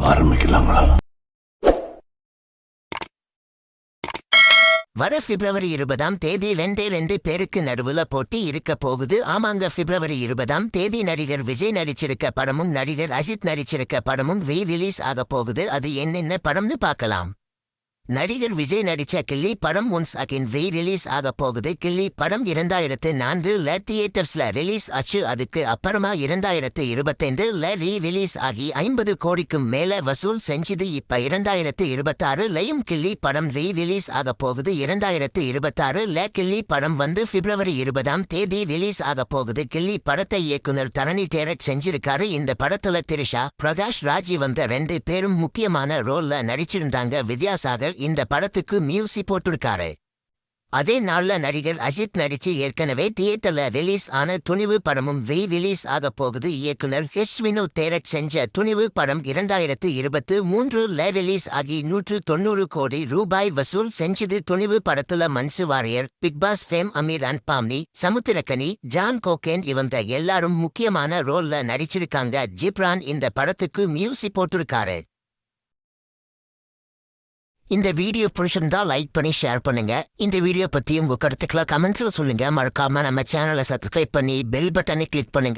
ஆரம்பிக்கலாங்களா? வர பிப்ரவரி 20ஆம் தேதி 2 பேருக்கு நடுவுல போட்டி இருக்க போகுது. ஆமாங்க, பிப்ரவரி 20ஆம் தேதி நடிகர் விஜய் நடிச்சிருக்க படமும் நடிகர் அஜித் நடிச்சிருக்க படமும் ரிலீஸ் ஆக போகுது. அது என்னென்ன படம்னு பார்க்கலாம். நடிகர் விஜய் நடிச்ச கில்லி படம் ஒன்ஸ் அகைன் ரிலீஸ் ஆக போகுது. கில்லி படம் 2004ல் தியேட்டர்ஸ்ல ரிலீஸ் ஆச்சு. அதுக்கு அப்புறமா 2025ல் ரிலீஸ் ஆகி 50 கோடிக்கும் மேல வசூல் செஞ்சுது. இப்ப 2026லையும் கில்லி படம் ரிலீஸ் ஆக போகுது. 2026ல் கில்லி படம் பிப்ரவரி 20ஆம் தேதி ரிலீஸ் ஆக போகுது. கில்லி படத்தை இயக்குனர் தரணி டேரக்ட் செஞ்சிருக்காரு. இந்த படத்துல திரிஷா, பிரகாஷ் ராஜ் வந்த 2 பேரும் முக்கியமான ரோல்ல நடிச்சிருந்தாங்க. வித்யாசாகர் இந்த படத்துக்கு மியூசிக் போட்டிருக்காரு. அதே நாள்ல நடிகர் அஜித் நடிச்சு ஏற்கனவே தியேட்டர்ல ரிலீஸ் ஆன துணிவு படமும் ரிலீஸ் ஆக போகுது. இயக்குனர் வினோத் டைரக்ட் செஞ்ச துணிவு படம் 2023ல் ரிலீஸ் ஆகி 190 கோடி ரூபாய் வசூல் செஞ்சது. துணிவு படத்துல Manju Warrier, big boss fame Ameer அன்பாம்னி, சமுத்திரக்கனி, ஜான் கோகேன் இவங்க எல்லாரும் முக்கியமான ரோல்ல நடிச்சிருக்காங்க. ஜிப்ரான் இந்த படத்துக்கு மியூசிக் போட்டிருக்காரு. இந்த வீடியோ பிடிச்சிருந்தா லைக் பண்ணி ஷேர் பண்ணுங்க. இந்த வீடியோ பத்தி உங்க கருத்துக்களை கமெண்ட்ஸ்ல சொல்லுங்க. மறக்காம நம்ம சேனலை சப்ஸ்கிரைப் பண்ணி பெல் பட்டனை கிளிக் பண்ணுங்க.